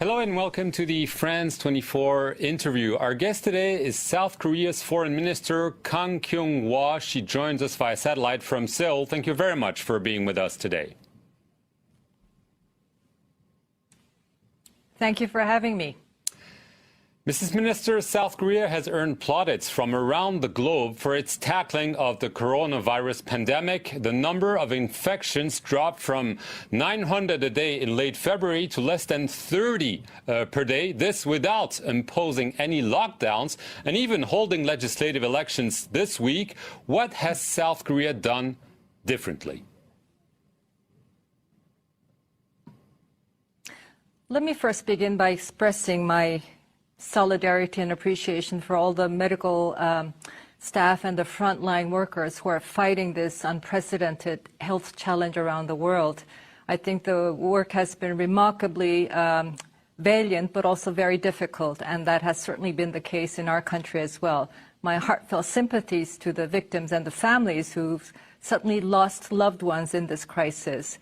Hello and welcome to the France 24 interview. Our guest today is South Korea's Foreign Minister Kang Kyung-hwa. She joins us via satellite from Seoul. Thank you very much for being with us today. Thank you for having me. Mrs. Minister, South Korea has earned plaudits from around the globe for its tackling of the coronavirus pandemic. The number of infections dropped from 900 a day in late February to less than 30 per day. This without imposing any lockdowns and even holding legislative elections this week. What has South Korea done differently? Let me first begin by expressing my solidarity and appreciation for all the medical staff and the frontline workers who are fighting this unprecedented health challenge around the world. I think the work has been remarkably valiant, but also very difficult, and that has certainly been the case in our country as well. My heartfelt sympathies to the victims and the families who've suddenly lost loved ones in this crisis.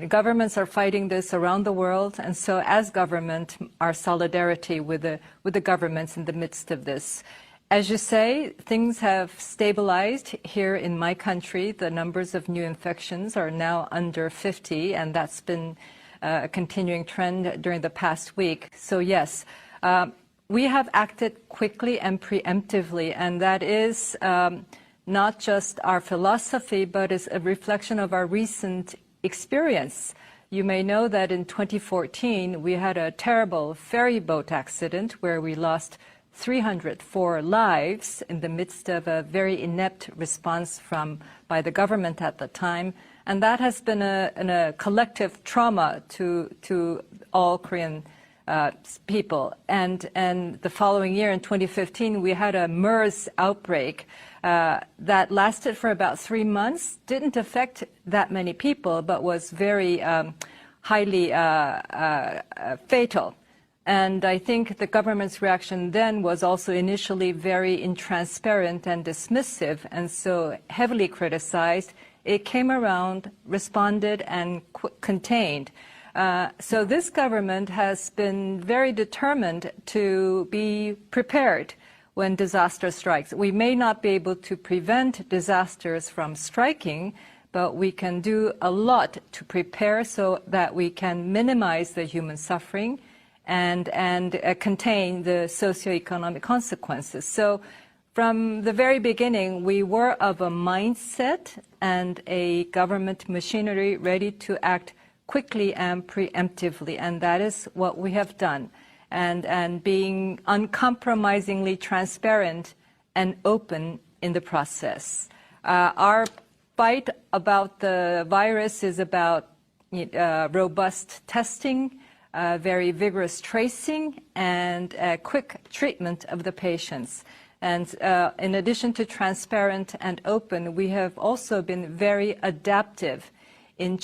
Governments are fighting this around the world, and so as government, our solidarity with the governments in the midst of this. As you say, things have stabilized here in my country. The numbers of new infections are now under 50, and that's been a continuing trend during the past week. So yes, we have acted quickly and preemptively, and that is not just our philosophy, but is a reflection of our recent experience. You may know that in 2014, we had a terrible ferry boat accident where we lost 304 lives in the midst of a very inept response by the government at the time. And that has been a collective trauma to all Korean people. And the following year, in 2015, we had a MERS outbreak that lasted for about 3 months, didn't affect that many people, but was very highly fatal. And I think the government's reaction then was also initially very intransparent and dismissive, and so heavily criticized. It came around, responded, and contained. So this government has been very determined to be prepared when disaster strikes. We may not be able to prevent disasters from striking, but we can do a lot to prepare so that we can minimize the human suffering and contain the socioeconomic consequences. So from the very beginning, we were of a mindset and a government machinery ready to act quickly and preemptively, and that is what we have done. And being uncompromisingly transparent and open in the process. Our fight about the virus is about robust testing, very vigorous tracing, and quick treatment of the patients. And in addition to transparent and open, we have also been very adaptive in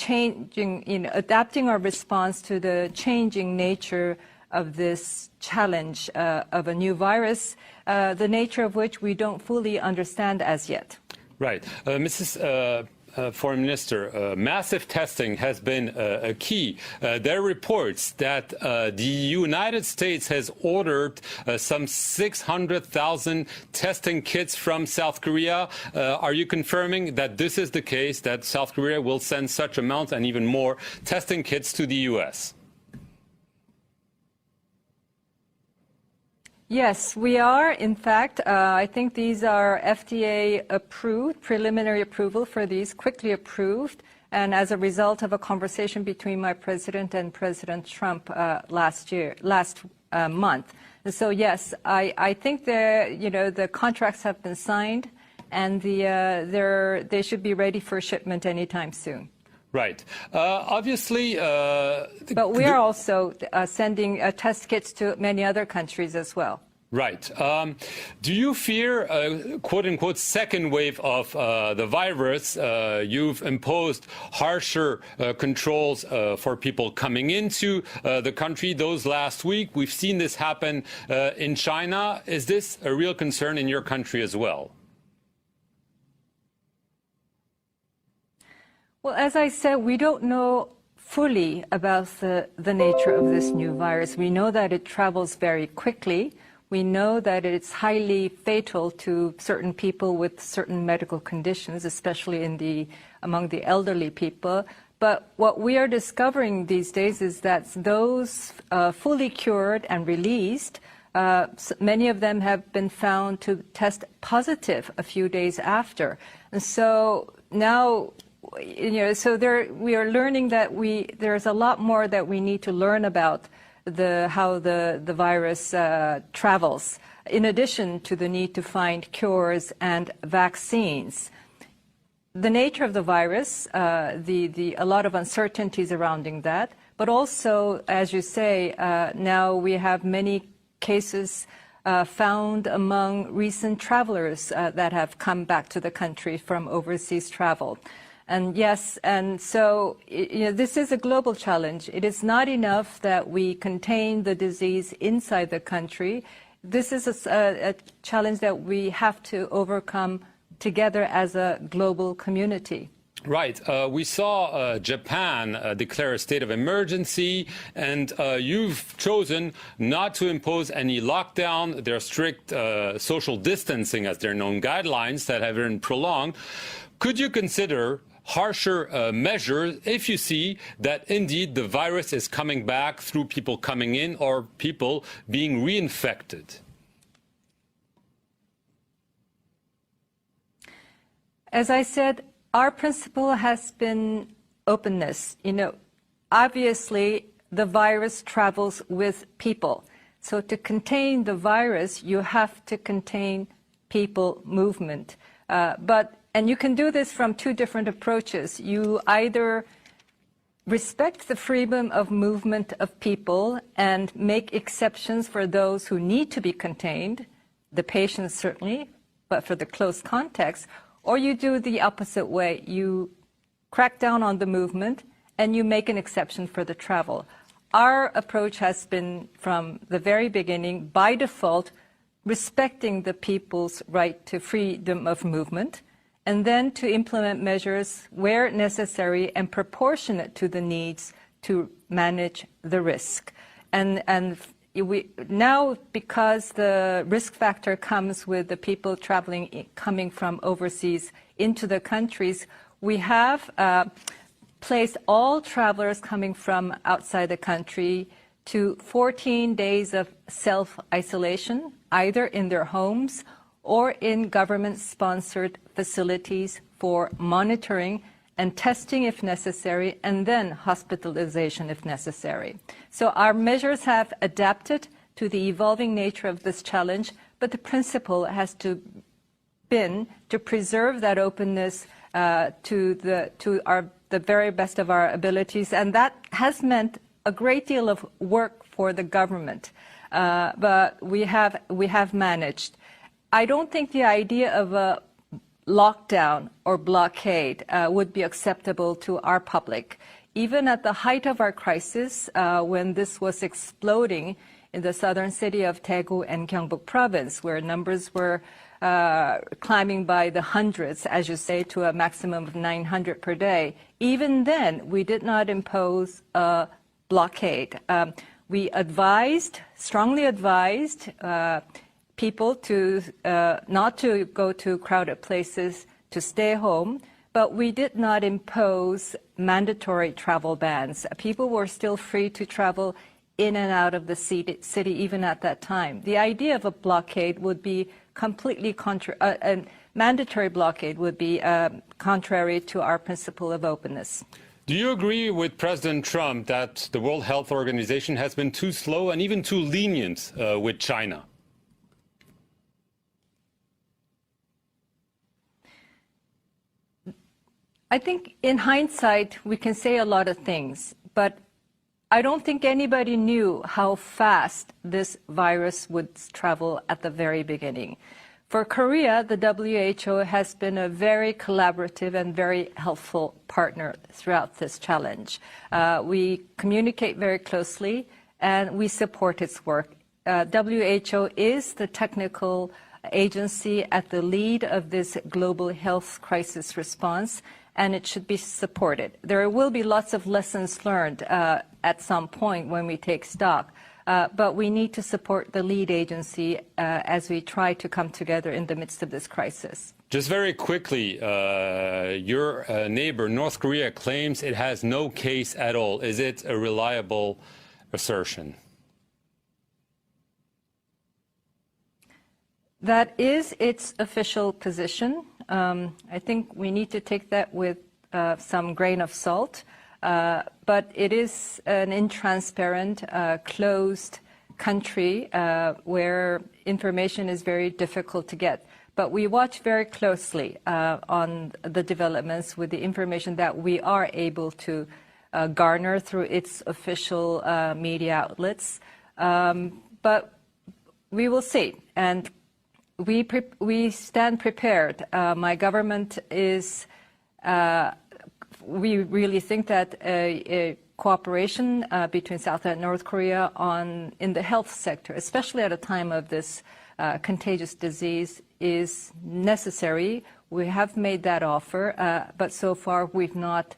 adapting our response to the changing nature of this challenge of a new virus, the nature of which we don't fully understand as yet. Right. Mrs. Foreign Minister, massive testing has been a key. There are reports that the United States has ordered some 600,000 testing kits from South Korea. Are you confirming that this is the case, that South Korea will send such amount and even more testing kits to the U.S.? Yes, we are. In fact, I think these are FDA approved, preliminary approval for these, quickly approved, and as a result of a conversation between my president and President Trump last month. And so yes, I think the contracts have been signed, and they should be ready for shipment anytime soon. Right. Obviously... but we are also sending test kits to many other countries as well. Right. Do you fear a quote-unquote second wave of the virus? You've imposed harsher controls for people coming into the country those last week. We've seen this happen in China. Is this a real concern in your country as well? Well, as I said, we don't know fully about the nature of this new virus. We know that it travels very quickly. We know that it's highly fatal to certain people with certain medical conditions, especially among the elderly people. But what we are discovering these days is that those fully cured and released, many of them have been found to test positive a few days after. And so now, we are learning that there's a lot more that we need to learn about how the virus travels, in addition to the need to find cures and vaccines. The nature of the virus, a lot of uncertainties surrounding that, but also, as you say, now we have many cases found among recent travelers that have come back to the country from overseas travel. And yes, and so this is a global challenge. It is not enough that we contain the disease inside the country. This is a challenge that we have to overcome together as a global community. Right. We saw Japan declare a state of emergency, and you've chosen not to impose any lockdown. There are strict social distancing, as they're known, guidelines that have been prolonged. Could you consider harsher measures if you see that indeed the virus is coming back through people coming in or people being reinfected? As I said, our principle has been openness. Obviously, the virus travels with people. So to contain the virus, you have to contain people movement. And you can do this from two different approaches. You either respect the freedom of movement of people and make exceptions for those who need to be contained, the patients certainly, but for the close context, or you do the opposite way. You crack down on the movement and you make an exception for the travel. Our approach has been from the very beginning, by default, respecting the people's right to freedom of movement, and then to implement measures where necessary and proportionate to the needs to manage the risk. And now, because the risk factor comes with the people coming from overseas into the countries, we have placed all travelers coming from outside the country to 14 days of self-isolation, either in their homes or in government-sponsored facilities for monitoring and testing if necessary, and then hospitalization if necessary. So our measures have adapted to the evolving nature of this challenge, but the principle has been to preserve that openness to the very best of our abilities, and that has meant a great deal of work for the government. But we have managed. I don't think the idea of a lockdown or blockade would be acceptable to our public. Even at the height of our crisis, when this was exploding in the southern city of Daegu and Gyeongbuk province, where numbers were climbing by the hundreds, as you say, to a maximum of 900 per day, even then we did not impose a blockade. We strongly advised people to not to go to crowded places, to stay home, but we did not impose mandatory travel bans. People were still free to travel in and out of the city even at that time. The idea of a blockade would be completely a mandatory blockade would be contrary to our principle of openness. Do you agree with President Trump that the World Health Organization has been too slow and even too lenient with China? I think in hindsight, we can say a lot of things, but I don't think anybody knew how fast this virus would travel at the very beginning. For Korea, the WHO has been a very collaborative and very helpful partner throughout this challenge. We communicate very closely and we support its work. WHO is the technical agency at the lead of this global health crisis response. and it should be supported. There will be lots of lessons learned at some point when we take stock, but we need to support the lead agency as we try to come together in the midst of this crisis. Just very quickly, your neighbor, North Korea, claims it has no case at all. Is it a reliable assertion? That is its official position. I think we need to take that with some grain of salt, but it is an intransparent, closed country where information is very difficult to get. But we watch very closely on the developments with the information that we are able to garner through its official media outlets. But we will see. And we stand prepared. My government is, we really think that a cooperation between South and North Korea in the health sector, especially at a time of this contagious disease, is necessary. We have made that offer, but so far we've not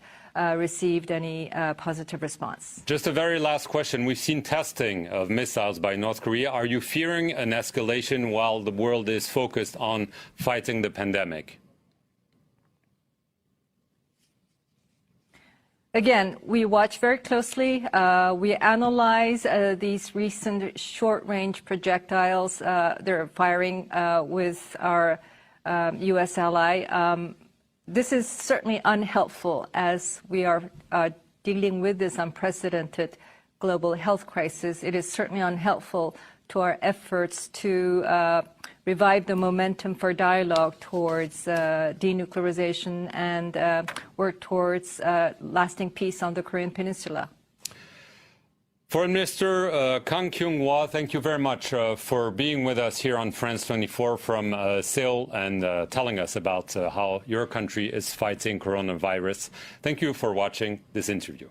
received any positive response. Just a very last question. We've seen testing of missiles by North Korea. Are you fearing an escalation while the world is focused on fighting the pandemic? Again, we watch very closely. We analyze these recent short-range projectiles they're firing with our U.S. ally. This is certainly unhelpful as we are dealing with this unprecedented global health crisis. It is certainly unhelpful to our efforts to revive the momentum for dialogue towards denuclearization and work towards lasting peace on the Korean Peninsula. Foreign Minister Kang Kyung-hwa, thank you very much for being with us here on France 24 from Seoul and telling us about how your country is fighting coronavirus. Thank you for watching this interview.